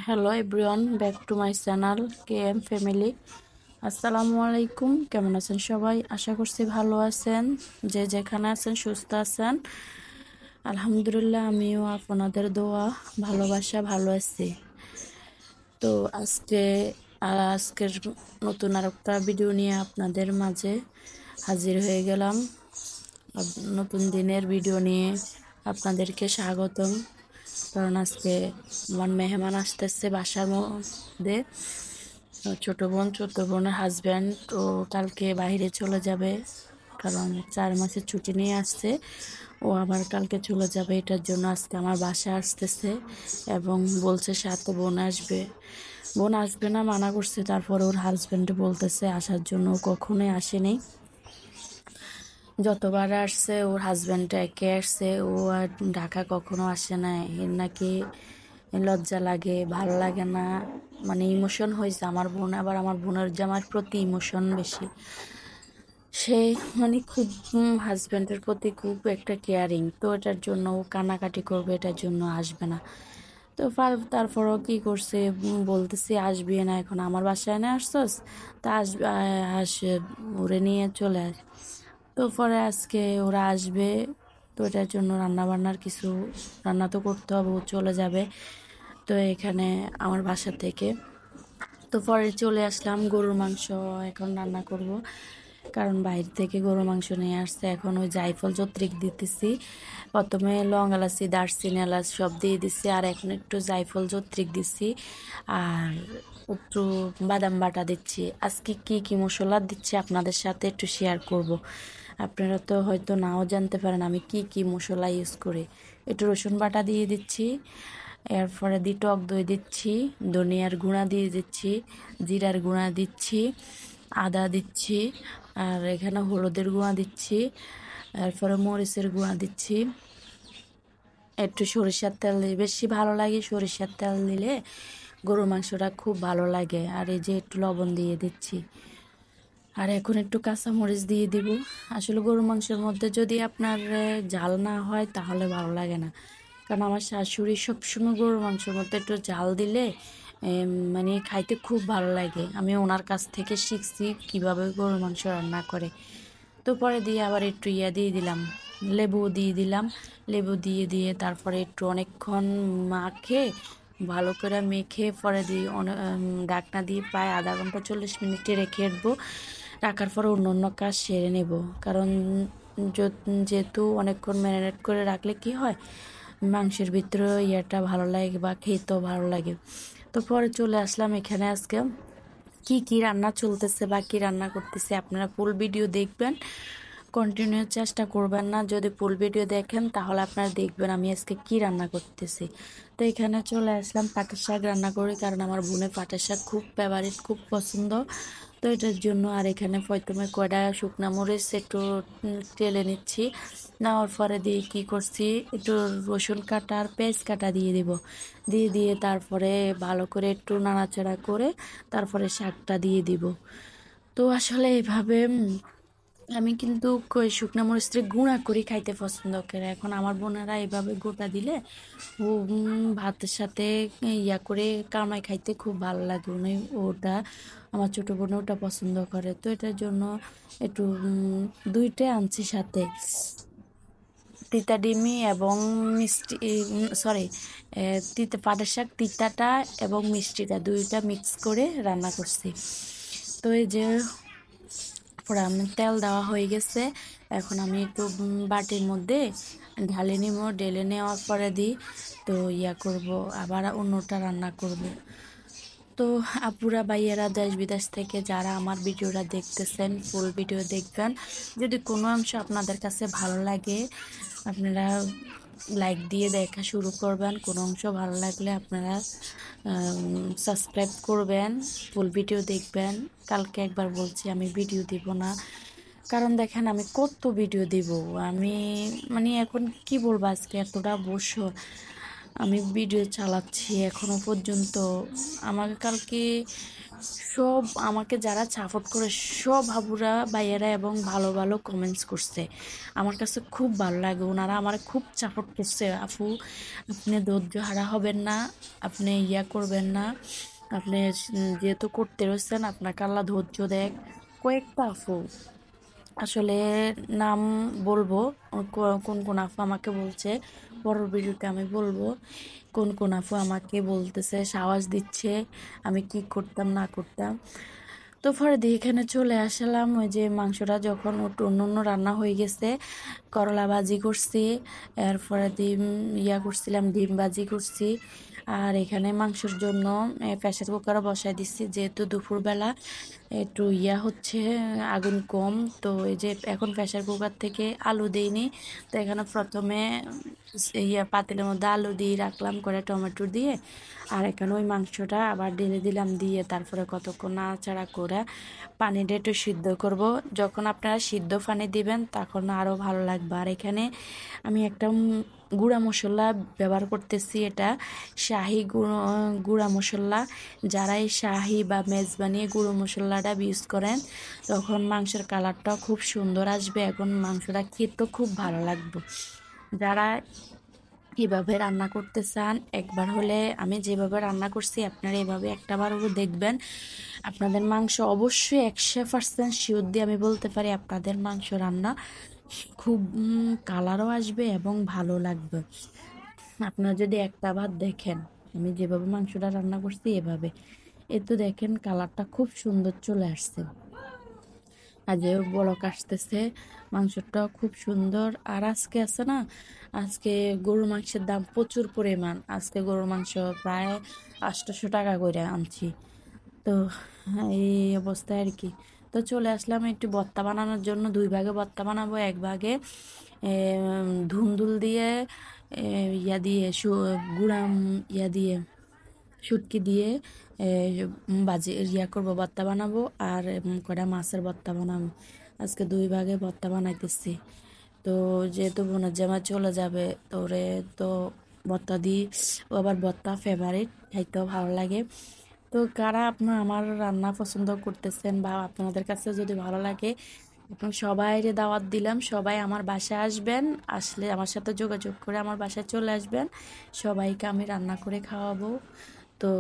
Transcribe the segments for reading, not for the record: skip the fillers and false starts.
Hello everyone, back to my channel K M family. আসসালামু আলাইকুম। কেমন আছেন সবাই? আশা করছি ভালো আছেন। যে যেখানে আছেন সুস্থ আছেন। আলহামদুলিল্লাহ, আমিও আপনাদের দোয়া ভালোবাসা ভালো আছি। তো আজকের নতুন আরেকটা ভিডিও নিয়ে আপনাদের মাঝে হাজির হয়ে গেলাম। নতুন দিনের ভিডিও নিয়ে আপনাদেরকে স্বাগতম। কারণ আজকে আমার মেহমান আসতেছে বাসার মধ্যে। ছোট বোনের হাজব্যান্ড ও কালকে বাইরে চলে যাবে, কারণ 4 মাসের ছুটি নিয়ে আসছে। ও আবার কালকে চলে যাবে, এটার জন্য আজকে আমার বাসায় আসতেছে এবং বলছে সাথে বোন আসবে না মানা করছে, তারপরে ওর হাজব্যান্ড বলতেছে আসার জন্য। ও কখনোই আসেনি, যতবার আসছে ওর হাজব্যান্ড একে আসছে, ও আর ঢাকা কখনো আসে না। এর নাকি লজ্জা লাগে, ভালো লাগে না, মানে ইমোশন হয়েছে। আমার বোন আবার, আমার বোনের জামার প্রতি ইমোশন বেশি। সে মানে খুব হাজব্যান্ডের প্রতি খুব একটা কেয়ারিং, তো এটার জন্য ও কান্নাকাটি করবে, এটার জন্য আসবে না। তো তারপরও কি করছে, বলতেছি আসবি না, এখন আমার বাসায় না আসছস, তা আসবে, ওরে নিয়ে চলে আস। তো পরে আজকে ওরা আসবে, তো এটার জন্য রান্না তো করতে হবে, ও চলে যাবে। তো এখানে আমার বাসা থেকে তো পরে চলে আসলাম, গরুর মাংস এখন রান্না করব। কারণ বাইরে থেকে গরুর মাংস নিয়ে আসছে। এখন ওই জায়ফল জত্রিক দিতেছি, প্রথমে লং এলাচি দারচিনি এলাচ সব দিয়ে দিচ্ছি, আর এখন একটু জায়ফল জত্রিক দিচ্ছি, আর একটু বাদাম বাটা দিচ্ছি। আজকে কি কি মশলা দিচ্ছি আপনাদের সাথে একটু শেয়ার করব। আপনারা তো হয়তো নাও জানতে পারেন আমি কি কি মশলা ইউজ করি। একটু রসুন বাটা দিয়ে দিচ্ছি, এরপরে টক দই দিচ্ছি, ধনিয়ার গুঁড়া দিয়ে দিচ্ছি, জিরার গুঁড়া দিচ্ছি, আদা দিচ্ছি, আর এখানে হলুদের গুঁড়া দিচ্ছি, এরপরে মরিচের গুঁড়া দিচ্ছি, একটু সরিষার তেল বেশি ভালো লাগে। সরিষার তেল দিলে গরুর মাংসটা খুব ভালো লাগে। আর এই যে একটু লবণ দিয়ে দিচ্ছি, আর এখন একটু কাঁচামরিচ দিয়ে দিব। আসলে গরুর মাংসের মধ্যে যদি আপনার ঝাল না হয় তাহলে ভালো লাগে না। কারণ আমার শাশুড়ি সবসময় গরুর মাংসের মধ্যে একটু ঝাল দিলে মানে খাইতে খুব ভালো লাগে। আমি ওনার কাছ থেকে শিখছি কিভাবে গরুর মাংস রান্না করে। তো পরে দিয়ে আবার একটু দিয়ে দিলাম, লেবু দিয়ে দিলাম। লেবু দিয়ে তারপরে একটু অনেকক্ষণ মাখে, ভালো করে মেখে পরে দিয়ে ঢাকনা দিয়ে প্রায় আধা ঘন্টা 40 মিনিটে রেখে দেবো। রাখার পরে অন্য অন্য কাজ সেরে নেব। কারণ যেহেতু অনেকক্ষণ ম্যারিনেট করে রাখলে কি হয়, মাংসের ভিতরে ইয়েটা ভালো লাগে বা খেতেও ভালো লাগে। তো পরে চলে আসলাম এখানে। আজকে কি কি রান্না চলতেছে বা কি রান্না করতেছে আপনারা ফুল ভিডিও দেখবেন, কন্টিনিউ চেষ্টা করবেন না। যদি ফুল ভিডিও দেখেন তাহলে আপনারা দেখবেন আমি আজকে কি রান্না করতেছি। তো এখানে চলে আসলাম, পাটের শাক রান্না করি, কারণ আমার বোনের পাটের শাক খুব ফেভারিট, খুব পছন্দ। তো এটার জন্য আর এখানে প্রথমে কয়টা শুকনা মরিচ একটু টেলে নিচ্ছি। নেওয়ার পরে দিয়ে কি করছি, একটু রসুন কাটা আর পেঁয়াজ কাটা দিয়ে দিব। দিয়ে তারপরে ভালো করে একটু নাড়াচাড়া করে তারপরে শাকটা দিয়ে দিব। তো আসলে এভাবে আমি কিন্তু শুকনো মরিচের গুঁড়া করে খাইতে পছন্দ করে। এখন আমার বোনেরা এভাবে গোটা দিলে ও ভাতের সাথে করে কামাই খাইতে খুব ভালো লাগে। উনি ওটা, আমার ছোটো বোন ওটা পছন্দ করে। তো এটার জন্য একটু দুইটা আনছি সাথে, তিতা ডিমি এবং মিষ্টি, সরি, তিতা পাটের শাক তিতাটা এবং মিষ্টিটা দুইটা মিক্স করে রান্না করছি। তো এই যে পরে আমি তেল দেওয়া হয়ে গেছে, এখন আমি একটু বাটির মধ্যে ঢেলে নেওয়ার পরে দিই। তো করব, আবার অন্যটা রান্না করব। তো আপুরা ভাইয়েরা দেশ বিদেশ থেকে যারা আমার ভিডিওটা দেখতেছেন ফুল ভিডিও দেখবেন। যদি কোনো অংশ আপনাদের কাছে ভালো লাগে আপনারা লাইক দিয়ে দেখা শুরু করবেন। কোনো অংশ ভালো লাগলে আপনারা সাবস্ক্রাইব করবেন, ফুল ভিডিও দেখবেন। কালকে একবার বলছি আমি ভিডিও দিব না, কারণ দেখেন আমি কত ভিডিও দিব। আমি মানে এখন কি বলবো, আজকে এতটা বছর আমি ভিডিও চালাচ্ছি এখনো পর্যন্ত। আমাকে কালকে সব আমাকে যারা সাপোর্ট করে সব আপুরা ভাইয়েরা এবং ভালো ভালো কমেন্টস করছে। আমার কাছে খুব ভালো লাগে, ওনারা আমার খুব সাপোর্ট করছে। আপু আপনি ধৈর্য হারা হবেন না, আপনি ইয়া করবেন না, আপনি যেহেতু করতে রয়েছেন আপনাকে আল্লাহ ধৈর্য দেখ। কয়েকটা আপু আসলে নাম বলবো, কোন কোন আপু আমাকে বলছে, পরের ভিডিওতে আমি বলবো কোন কোন আপু আমাকে বলতেছে, সাহস দিচ্ছে আমি কি করতাম না করতাম। তো পরে দিয়ে এখানে চলে আসলাম, ওই যে মাংসটা যখন অন্য অন্য রান্না হয়ে গেছে, করলা ভাজি করছি, এরপরে ডিম করছিলাম, ডিম ভাজি করছি। আর এখানে মাংসের জন্য প্রেসার কুকারও বসাই দিচ্ছি, যেহেতু দুপুরবেলা একটু হচ্ছে, আগুন কম। তো এই যে এখন প্রেসার কুকার থেকে আলু দিইনি, তো এখানে প্রথমে পাতিলের মধ্যে আলু দিয়ে রাখলাম করে টমেটো দিয়ে, আর এখানে ওই মাংসটা আবার ঢেলে দিলাম, দিয়ে তারপরে কতক্ষণ নাড়াচাড়া করে পানিটা একটু সিদ্ধ করব। যখন আপনারা সিদ্ধ পানি দিবেন তখন আরও ভালো লাগবে। আর এখানে আমি একটা গুঁড়া মশলা ব্যবহার করতেছি, এটা শাহি গুঁড়া মশলা। যারা এই শাহি বা মেজবানি গুঁড়ো মশলাটা ইউজ করেন তখন মাংসের কালারটাও খুব সুন্দর আসবে, এখন মাংসটা খেতেও খুব ভালো লাগবে। যারা কিভাবে রান্না করতে চান, একবার হলে আমি যেভাবে রান্না করছি আপনারা এভাবে একটাবারও দেখবেন, আপনাদের মাংস অবশ্যই 100% শিওর দিয়ে আমি বলতে পারি আপনাদের মাংস রান্না খুব কালারও আসবে এবং ভালো লাগবে। আপনারা যদি একটা বার দেখেন আমি যেভাবে মাংসটা রান্না করছি এভাবে, এ তো দেখেন কালারটা খুব সুন্দর চলে আসছে, আর যে বলক আসতেছে, মাংসটা খুব সুন্দর। আর আজকে আছে না, আজকে গরুর মাংসের দাম প্রচুর পরিমাণ, আজকে গরুর মাংস প্রায় 800 টাকা করে আনছি। তো এই অবস্থায় আর কি। তো চলে আসলাম একটু ভর্তা বানানোর জন্য, 2 ভাগে ভর্তা বানাবো। এক ভাগে ধুন্দুল দিয়ে দিয়ে গুঁড়া দিয়ে শুটকি দিয়ে এ, বাজি করবো, ভর্তা বানাবো। আর কটা মাছের ভর্তা বানাবো। আজকে 2 ভাগে ভর্তা বানাইতেছি। তো যেহেতু বোনের জামাই চলে যাবে তোরে, তো ভর্তা দিই, ও আবার ভর্তা ফেভারিট, খাইতেও ভালো লাগে। তো কারা আপনার আমার রান্না পছন্দ করতেছেন বা আপনাদের কাছে যদি ভালো লাগে, এখন সবাইরে দাওয়াত দিলাম, সবাই আমার বাসায় আসবেন, আসলে আমার সাথে যোগাযোগ করে আমার বাসায় চলে আসবেন, সবাইকে আমি রান্না করে খাওয়াবো। তো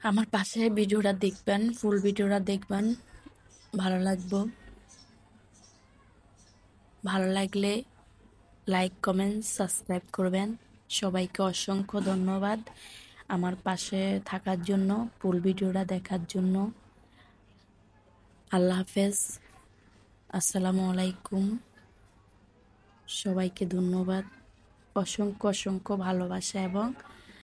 আমার পাশে ভিডিওটা দেখবেন, ফুল ভিডিওটা দেখবেন, ভালো লাগবে। ভালো লাগলে লাইক কমেন্ট সাবস্ক্রাইব করবেন। সবাইকে অসংখ্য ধন্যবাদ আমার পাশে থাকার জন্য, ফুল ভিডিওটা দেখার জন্য। আল্লাহ হাফেজ, আসসালামু আলাইকুম। সবাইকে ধন্যবাদ, অসংখ্য অসংখ্য ভালোবাসা এবং